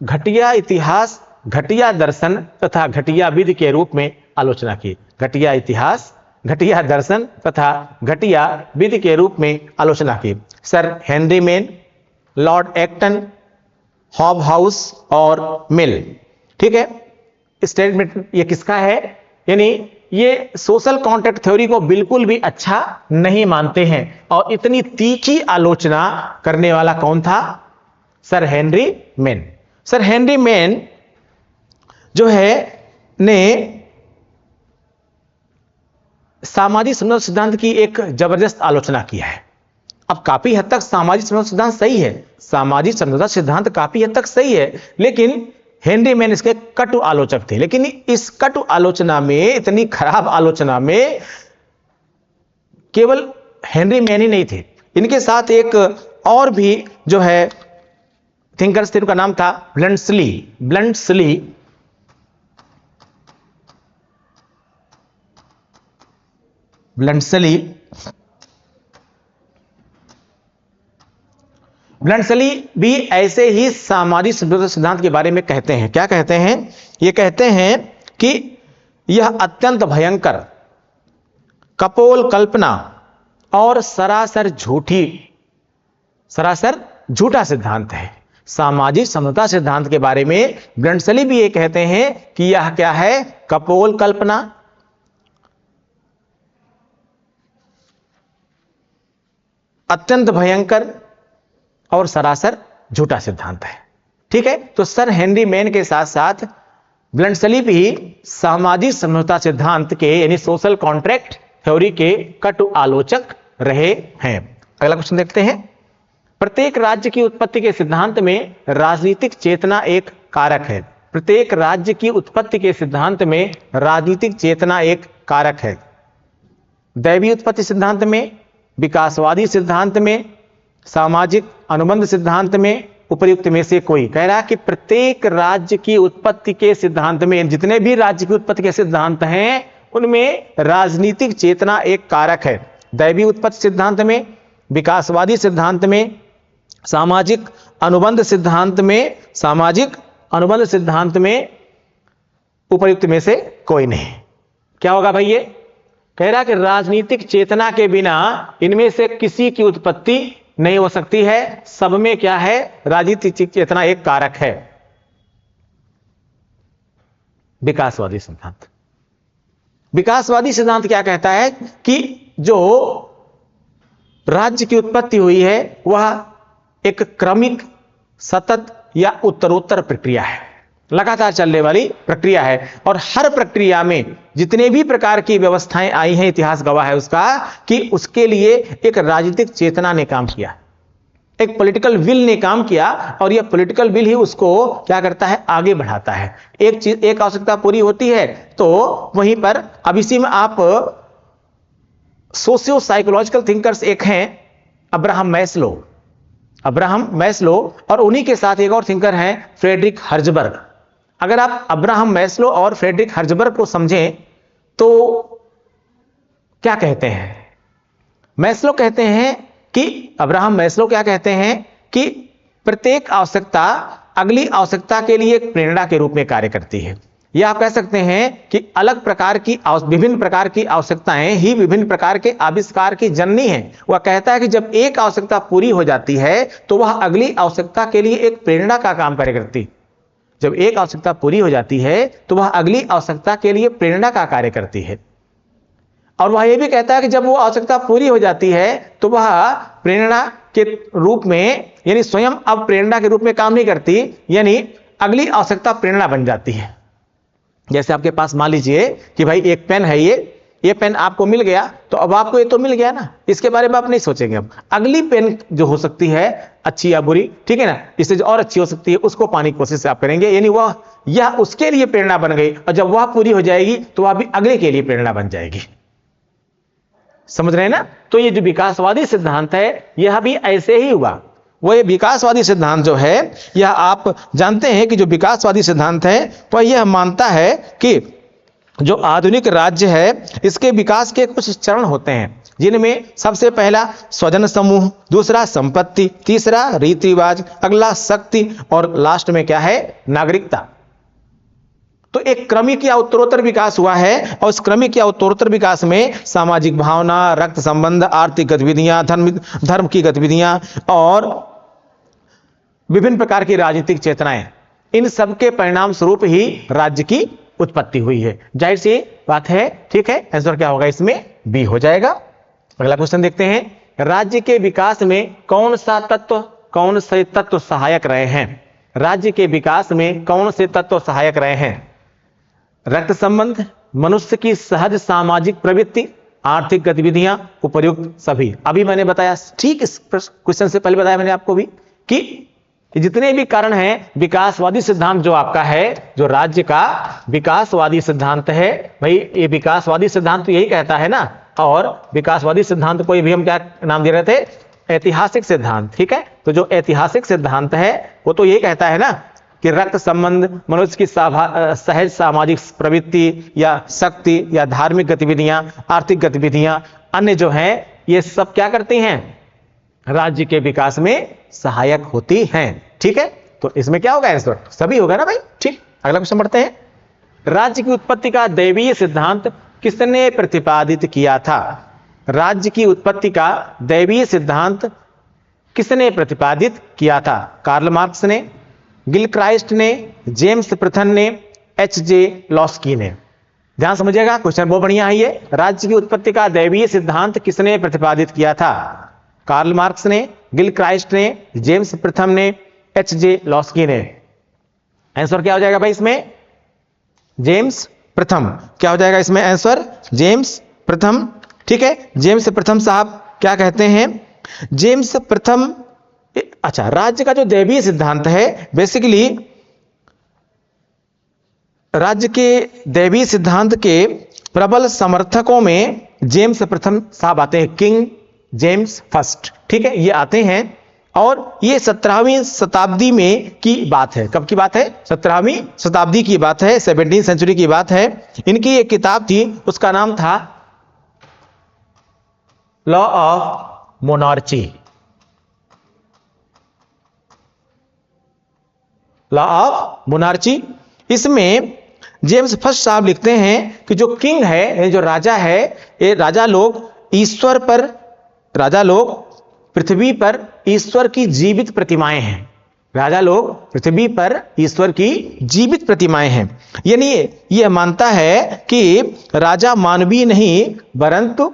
घटिया इतिहास, घटिया दर्शन तथा घटिया विधि के रूप में आलोचना की? घटिया इतिहास, घटिया दर्शन तथा घटिया विधि के रूप में आलोचना की। Sir Henry Maine, Lord Acton, Hobhouse और मिल। ठीक है, स्टेटमेंट ये किसका है? यानी ये सोशल कॉन्ट्रैक्ट थ्योरी को बिल्कुल भी अच्छा नहीं मानते हैं। और इतनी तीखी आलोचना करने वाला कौन था? Sir Henry main. Sir Henry main जो है ने सामाजिक समझौता सिद्धांत की एक जबरदस्त आलोचना की है। अब काफी हद तक सामाजिक समझौता सिद्धांत सही है, सामाजिक समझौता सिद्धांत काफी हद तक सही है, लेकिन हेनरी मेन इसके कटु आलोचक थे। लेकिन इस कटु आलोचना में, इतनी खराब आलोचना में केवल हेनरी मेन ही नहीं थे, इनके साथ एक और भी जो है थिंकर्स थे, उनका नाम था ब्लंट्सली। ब्लंट्सली भी ऐसे ही सामाजिक समझौता सिद्धांत के बारे में कहते हैं। क्या कहते हैं? ये कहते हैं कि यह अत्यंत भयंकर, कपोल कल्पना और सरासर झूठा सिद्धांत है। सामाजिक समता सिद्धांत के बारे में ब्रंटसली भी ये कहते हैं कि यह क्या है, कपोल कल्पना, अत्यंत भयंकर और सरासर झूठा सिद्धांत है। ठीक है, तो सर हेनरी मैन के साथ साथ ब्रंटसली भी सामाजिक समझौता सिद्धांत के यानी सोशल कॉन्ट्रैक्ट थ्योरी के कटु आलोचक रहे हैं। अगला क्वेश्चन देखते हैं। प्रत्येक राज्य की उत्पत्ति के सिद्धांत में राजनीतिक चेतना एक कारक है। प्रत्येक राज्य की उत्पत्ति के सिद्धांत में राजनीतिक चेतना एक कारक है। दैवीय उत्पत्ति सिद्धांत में, विकासवादी सिद्धांत में, सामाजिक अनुबंध सिद्धांत में, उपर्युक्त में से कोई। कह रहा है कि प्रत्येक राज्य की उत्पत्ति के सिद्धांत में, जितने भी राज्य की उत्पत्ति के सिद्धांत हैं उनमें राजनीतिक चेतना एक कारक है। दैवीय उत्पत्ति सिद्धांत में, विकासवादी सिद्धांत में, सामाजिक अनुबंध सिद्धांत में, सामाजिक अनुबंध सिद्धांत में, उपर्युक्त में से कोई नहीं। क्या होगा भाई? ये कह रहा कि राजनीतिक चेतना के बिना इनमें से किसी की उत्पत्ति नहीं हो सकती है। सब में क्या है? राजनीतिक चेतना एक कारक है। विकासवादी सिद्धांत, विकासवादी सिद्धांत क्या कहता है कि जो राज्य की उत्पत्ति हुई है वह एक क्रमिक, सतत या उत्तरोत्तर प्रक्रिया है, लगातार चलने वाली प्रक्रिया है। और हर प्रक्रिया में जितने भी प्रकार की व्यवस्थाएं आई हैं, इतिहास गवाह है उसका, कि उसके लिए एक राजनीतिक चेतना ने काम किया, एक पॉलिटिकल विल ने काम किया, और यह पॉलिटिकल विल ही उसको क्या करता है? आगे बढ़ाता है। एक चीज, एक आवश्यकता पूरी होती है तो वहीं पर, अब इसी में आप सोशियो साइकोलॉजिकल थिंकर्स एक हैं अब्राहम मैस्लो, और उन्हीं के साथ एक और थिंकर हैं फ्रेडरिक हर्जबर्ग। अगर आप अब्राहम मैस्लो और फ्रेडरिक हर्जबर्ग को समझें तो क्या कहते हैं? मैस्लो कहते हैं कि, अब्राहम मैस्लो क्या कहते हैं कि प्रत्येक आवश्यकता अगली आवश्यकता के लिए एक प्रेरणा के रूप में कार्य करती है। या आप कह सकते हैं कि अलग प्रकार की, विभिन्न प्रकार की आवश्यकताएं ही विभिन्न प्रकार के आविष्कार की जननी है। वह कहता है कि जब एक आवश्यकता पूरी हो जाती है तो वह अगली आवश्यकता के लिए एक प्रेरणा का काम कार्य करती। जब एक आवश्यकता पूरी हो जाती है तो वह अगली आवश्यकता के लिए प्रेरणा का कार्य करती है। और वह यह भी कहता है कि जब वो आवश्यकता पूरी हो जाती है तो वह प्रेरणा के रूप में, यानी स्वयं अब प्रेरणा के रूप में काम नहीं करती, यानी अगली आवश्यकता प्रेरणा बन जाती है। जैसे आपके पास मान लीजिए कि भाई एक पेन है, ये पेन आपको मिल गया तो अब आपको ये तो मिल गया ना, इसके बारे में आप नहीं सोचेंगे। अब अगली पेन जो हो सकती है अच्छी या बुरी, ठीक है ना, इससे जो और अच्छी हो सकती है उसको पाने की कोशिश आप करेंगे, यानी वह यह उसके लिए प्रेरणा बन गई। और जब वह पूरी हो जाएगी तो वह भी अगले के लिए प्रेरणा बन जाएगी। समझ रहे हैं ना? तो ये जो विकासवादी सिद्धांत है यह भी ऐसे ही हुआ। वो ये विकासवादी सिद्धांत जो है, यह आप जानते हैं कि जो विकासवादी सिद्धांत है वह यह मानता है कि जो आधुनिक राज्य है इसके विकास के कुछ चरण होते हैं, जिनमें सबसे पहला स्वजन समूह, दूसरा संपत्ति, तीसरा रीति रिवाज, अगला शक्ति, और लास्ट में क्या है? नागरिकता। तो एक क्रमिक या उत्तरोत्तर विकास हुआ है, और उस क्रमिक या उत्तरोत्तर विकास में सामाजिक भावना, रक्त संबंध, आर्थिक गतिविधियां, धर्म की गतिविधियां और विभिन्न प्रकार की राजनीतिक चेतनाएं, इन सब के परिणाम स्वरूप ही राज्य की उत्पत्ति हुई है। जाहिर सी बात है, ठीक है। आंसर क्या होगा इसमें? बी हो जाएगा। अगला क्वेश्चन देखते हैं। राज्य के विकास में कौन से तत्व सहायक रहे हैं? राज्य के विकास में कौन से तत्व सहायक रहे हैं? रक्त संबंध, मनुष्य की सहज सामाजिक प्रवृत्ति, आर्थिक गतिविधियां, उपर्युक्त सभी। अभी मैंने बताया, ठीक इस क्वेश्चन से पहले बताया मैंने आपको भी कि जितने भी कारण हैं, विकासवादी सिद्धांत जो आपका है, जो राज्य का विकासवादी सिद्धांत है, भाई ये विकासवादी सिद्धांत तो यही कहता है ना। और विकासवादी सिद्धांत को भी हम क्या नाम दे रहे थे? ऐतिहासिक सिद्धांत, ठीक है। तो जो ऐतिहासिक सिद्धांत है वो तो यही कहता है ना कि रक्त संबंध, मनुष्य की सहज सामाजिक प्रवृत्ति या शक्ति या धार्मिक गतिविधियां, आर्थिक गतिविधियां, अन्य जो हैं, ये सब क्या करती हैं? राज्य के विकास में सहायक होती हैं, ठीक है। तो इसमें क्या होगा? आंसर सभी होगा ना भाई, ठीक। अगला क्वेश्चन पढ़ते हैं। राज्य की उत्पत्ति का दैवीय सिद्धांत किसने प्रतिपादित किया था? राज्य की उत्पत्ति का दैवीय सिद्धांत किसने प्रतिपादित किया था? कार्ल मार्क्स ने, गिलक्राइस्ट ने, जेम्स प्रथम ने, एच.जे. लॉस्की ने। ध्यान समझिएगा, क्वेश्चन बहुत बढ़िया है ये। राज्य की उत्पत्ति का दैवीय सिद्धांत किसने प्रतिपादित किया था? कार्ल मार्क्स ने, गिलक्राइस्ट ने, जेम्स प्रथम ने, एच.जे. लॉस्की ने। आंसर क्या हो जाएगा भाई इसमें? जेम्स प्रथम। क्या हो जाएगा इसमें आंसर? जेम्स प्रथम। ठीक है, जेम्स प्रथम साहब क्या कहते हैं? जेम्स प्रथम, अच्छा, राज्य का जो दैवीय सिद्धांत है, बेसिकली राज्य के दैवीय सिद्धांत के प्रबल समर्थकों में जेम्स प्रथम साहब आते हैं, किंग जेम्स फर्स्ट। ठीक है, ये आते हैं और ये 17वीं शताब्दी में की बात है। कब की बात है? 17वीं शताब्दी की बात है, 17वीं सेंचुरी की बात है। इनकी एक किताब थी, उसका नाम था law of monarchy. Law of monarchy. इसमें जेम्स फर्स्ट साहब लिखते हैं कि जो किंग है, जो राजा है, ये राजा लोग ईश्वर पर, राजा लोग पृथ्वी पर ईश्वर की जीवित प्रतिमाएं हैं। राजा लोग पृथ्वी पर ईश्वर की जीवित प्रतिमाएं हैं। यानी यह मानता है कि राजा मानवीय नहीं वरंतु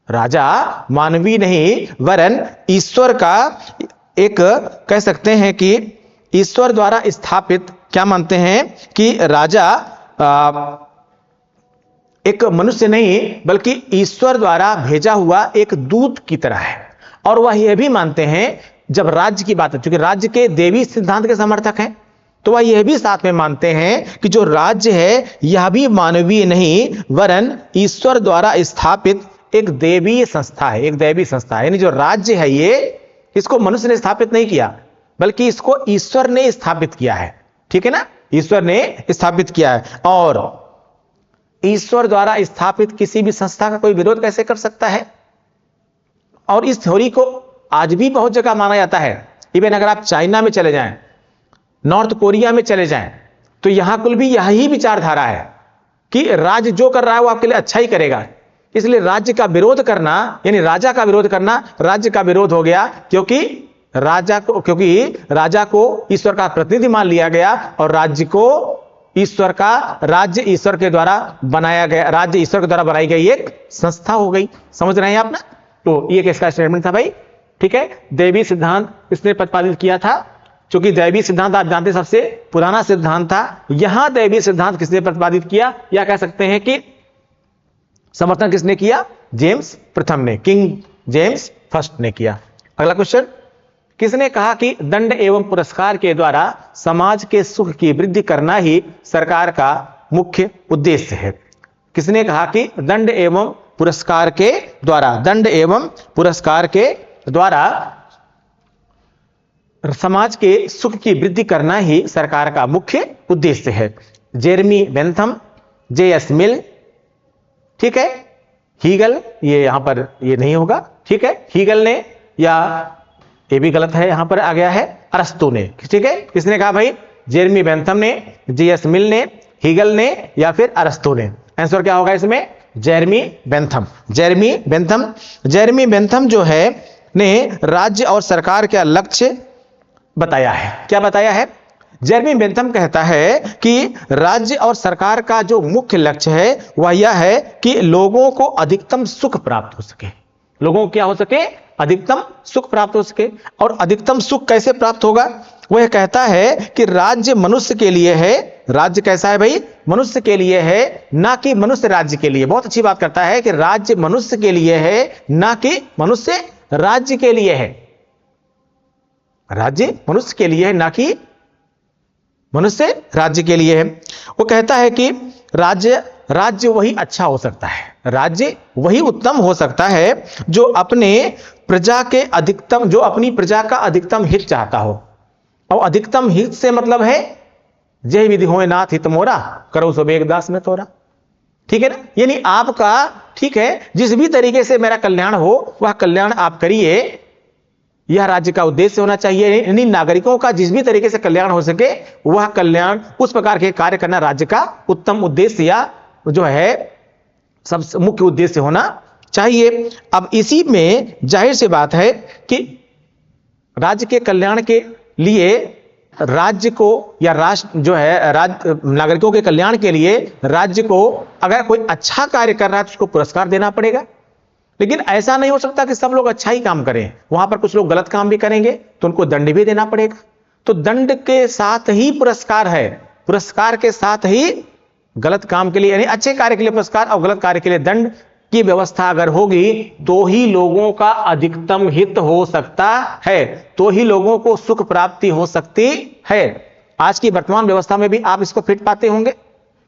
राजा मानवीय नहीं वरन ईश्वर का एक, कह सकते हैं कि ईश्वर द्वारा स्थापित, क्या मानते हैं कि राजा एक मनुष्य नहीं बल्कि ईश्वर द्वारा भेजा हुआ एक दूत की तरह है। और वह यह भी मानते हैं, जब राज्य की बात है, क्योंकि राज्य के देवी सिद्धांत के समर्थक हैं, तो वह यह भी साथ में मानते हैं कि जो राज्य है यह भी मानवीय नहीं वरन ईश्वर द्वारा स्थापित एक देवीय संस्था है, एक दैवीय संस्था है। यानी जो राज्य है ये, इसको मनुष्य ने स्थापित नहीं किया बल्कि इसको ईश्वर ने स्थापित किया है। ठीक है ना, ईश्वर ने स्थापित किया है। और ईश्वर द्वारा स्थापित किसी भी संस्था का कोई विरोध कैसे कर सकता है? और इस थ्योरी को आज भी बहुत जगह माना जाता है। इवन अगर आप चाइना में चले जाएं, नॉर्थ कोरिया में चले जाएं, तो यहां कुल भी यही विचारधारा है कि राज्य जो कर रहा है वो आपके लिए अच्छा ही करेगा। इसलिए राज्य का विरोध करना, यानी राजा का विरोध करना, राज्य का विरोध हो गया, क्योंकि राजा को ईश्वर का प्रतिनिधि मान लिया गया और राज्य को ईश्वर का, राज्य ईश्वर के द्वारा बनाया गया, राज्य ईश्वर के द्वारा बनाई गई एक संस्था हो गई। समझ रहे हैं आप ना? तो ये किसका स्टेटमेंट था भाई? ठीक है, दैवीय सिद्धांत इसने प्रतिपादित किया था, क्योंकि दैवीय सिद्धांत आप जानते सबसे पुराना सिद्धांत था। यहां दैवीय सिद्धांत किसने प्रतिपादित किया, या कह सकते हैं कि समर्थन किसने किया? जेम्स प्रथम ने, किंग जेम्स फर्स्ट ने किया। अगला क्वेश्चन, किसने कहा कि दंड एवं पुरस्कार के द्वारा समाज के सुख की वृद्धि करना ही सरकार का मुख्य उद्देश्य है? किसने कहा कि दंड एवं पुरस्कार के द्वारा, दंड एवं पुरस्कार के द्वारा समाज के सुख की वृद्धि करना ही सरकार का मुख्य उद्देश्य है? Jeremy Bentham, JS. मिल, ठीक है, हीगल, ये यहां पर ये नहीं होगा, ठीक है, हीगल ने, या ये भी गलत है, यहां पर आ गया है अरस्तु ने। ठीक है, किसने कहा भाई? जेरेमी बेंथम ने, जे.एस. मिल ने, हीगल ने, या फिर अरस्तु ने। आंसर क्या होगा इसमें? Jeremy Bentham. Jeremy Bentham, Jeremy Bentham जो है ने राज्य और सरकार का लक्ष्य बताया है। क्या बताया है? जेरेमी बेंथम कहता है कि राज्य और सरकार का जो मुख्य लक्ष्य है वह यह है कि लोगों को अधिकतम सुख प्राप्त हो सके। लोगों को क्या हो सके? अधिकतम सुख प्राप्त हो सके। और अधिकतम सुख कैसे प्राप्त होगा? वह कहता है कि राज्य मनुष्य के लिए है। राज्य कैसा है भाई? मनुष्य के लिए है, ना कि मनुष्य राज्य के लिए। बहुत अच्छी बात करता है कि राज्य मनुष्य के लिए है, ना कि मनुष्य राज्य के लिए है। राज्य मनुष्य के लिए है, ना कि मनुष्य राज्य के लिए है। वो कहता है कि राज्य वही अच्छा हो सकता है, राज्य वही उत्तम हो सकता है जो अपने प्रजा के अधिकतम, जो अपनी प्रजा का अधिकतम हित चाहता हो। और अधिकतम हित से मतलब है जय विधि होए नाथ हित मोरा, करो सो बेगदास में तोरा। ठीक है ना? यानी आपका, ठीक है, जिस भी तरीके से मेरा कल्याण हो वह कल्याण आप करिए, यह राज्य का उद्देश्य होना चाहिए। यानी नागरिकों का जिस भी तरीके से कल्याण हो सके वह कल्याण, उस प्रकार के कार्य करना राज्य का उत्तम उद्देश्य या जो है सबसे मुख्य उद्देश्य होना चाहिए। अब इसी में जाहिर सी बात है कि राज्य के कल्याण के लिए राज्य को या राष्ट्र जो है राज्य नागरिकों के कल्याण के लिए राज्य को अगर कोई अच्छा कार्य कर रहा है तो उसको पुरस्कार देना पड़ेगा। लेकिन ऐसा नहीं हो सकता कि सब लोग अच्छा ही काम करें, वहां पर कुछ लोग गलत काम भी करेंगे तो उनको दंड भी देना पड़ेगा। तो दंड के साथ ही पुरस्कार है, पुरस्कार के साथ ही गलत काम के लिए यानी अच्छे कार्य के लिए पुरस्कार और गलत कार्य के लिए दंड की व्यवस्था अगर होगी तो ही लोगों का अधिकतम हित हो सकता है, तो ही लोगों को सुख प्राप्ति हो सकती है। आज की वर्तमान व्यवस्था में भी आप इसको फिट पाते होंगे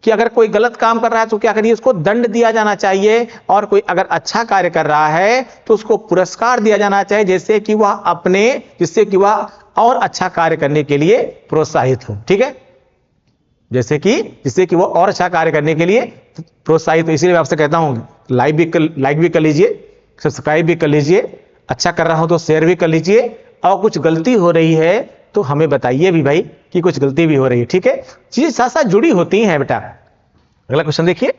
कि अगर कोई गलत काम कर रहा है तो क्या करिए, उसको दंड दिया जाना चाहिए, और कोई अगर अच्छा कार्य कर रहा है तो उसको पुरस्कार दिया जाना चाहिए जिससे कि वह और अच्छा कार्य करने के लिए प्रोत्साहित हो। ठीक है, जिससे कि वो और अच्छा कार्य करने के लिए प्रोत्साहित। इसलिए मैं आपसे कहता हूं लाइक भी कर लीजिए, सब्सक्राइब भी कर लीजिए, अच्छा कर रहा हूं तो शेयर भी कर लीजिए, और कुछ गलती हो रही है तो हमें बताइए भी भाई कि कुछ गलती भी हो रही है। ठीक है, चीजें साथ साथ जुड़ी होती हैं बेटा। अगला क्वेश्चन देखिए,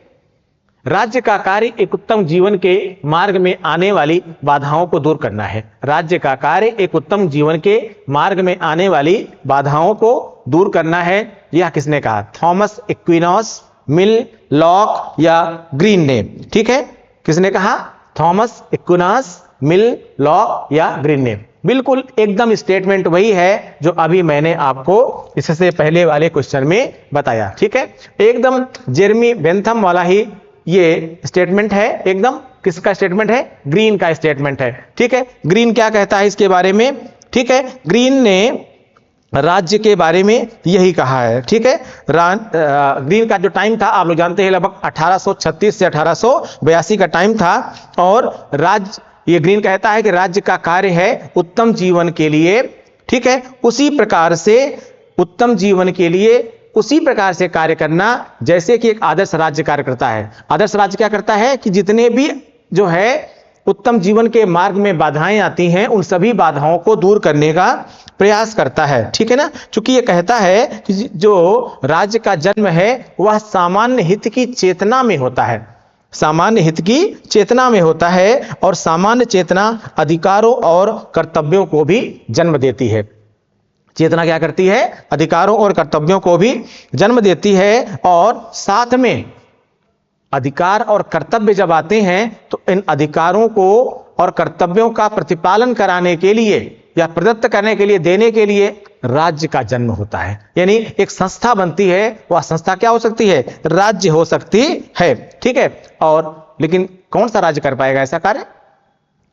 राज्य का कार्य एक उत्तम जीवन के मार्ग में आने वाली बाधाओं को दूर करना है। राज्य का कार्य एक उत्तम जीवन के मार्ग में आने वाली बाधाओं को दूर करना है। यह किसने कहा? थॉमस एक्विनॉस, मिल लॉक या ग्रीन ने? ठीक है, किसने कहा? थॉमस एक्विनॉस, मिल लॉक या ग्रीन ने। बिल्कुल एकदम स्टेटमेंट वही है जो अभी मैंने आपको इससे पहले वाले क्वेश्चन में बताया। ठीक है, एकदम जेरेमी बेंथम वाला ही ये स्टेटमेंट है। एकदम किसका स्टेटमेंट है? ग्रीन का स्टेटमेंट है। ठीक है, ग्रीन क्या कहता है इसके बारे में? ठीक है, ग्रीन ने राज्य के बारे में यही कहा है। ठीक है, ग्रीन का जो टाइम था आप लोग जानते हैं, लगभग 1836 से 1882 का टाइम था। और ये ग्रीन कहता है कि राज्य का कार्य है उत्तम जीवन के लिए, ठीक है, उसी प्रकार से उत्तम जीवन के लिए उसी प्रकार से कार्य करना जैसे कि एक आदर्श राज्य कार्य करता है। आदर्श राज्य क्या करता है कि जितने भी जो है उत्तम जीवन के मार्ग में बाधाएं आती हैं उन सभी बाधाओं को दूर करने का प्रयास करता है। ठीक है ना, क्योंकि ये कहता है कि जो राज्य का जन्म है वह सामान्य हित की चेतना में होता है, सामान्य हित की चेतना में होता है, और सामान्य चेतना अधिकारों और कर्तव्यों को भी जन्म देती है। चेतना क्या करती है? अधिकारों और कर्तव्यों को भी जन्म देती है। और साथ में अधिकार और कर्तव्य जब आते हैं तो इन अधिकारों को और कर्तव्यों का प्रतिपालन कराने के लिए या प्रदत्त करने के लिए, देने के लिए राज्य का जन्म होता है। यानी एक संस्था बनती है, वह संस्था क्या हो सकती है? राज्य हो सकती है। ठीक है, और लेकिन कौन सा राज्य कर पाएगा ऐसा कार्य?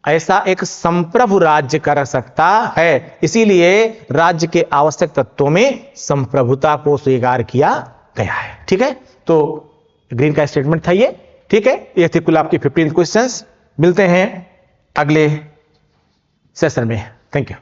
ऐसा एक संप्रभु राज्य कर सकता है। इसीलिए राज्य के आवश्यक तत्वों में संप्रभुता को स्वीकार किया गया है। ठीक है, तो ग्रीन का स्टेटमेंट था ये। ठीक है, ये थी कुल आपकी 15 क्वेश्चंस। मिलते हैं अगले सेशन में। Thank you.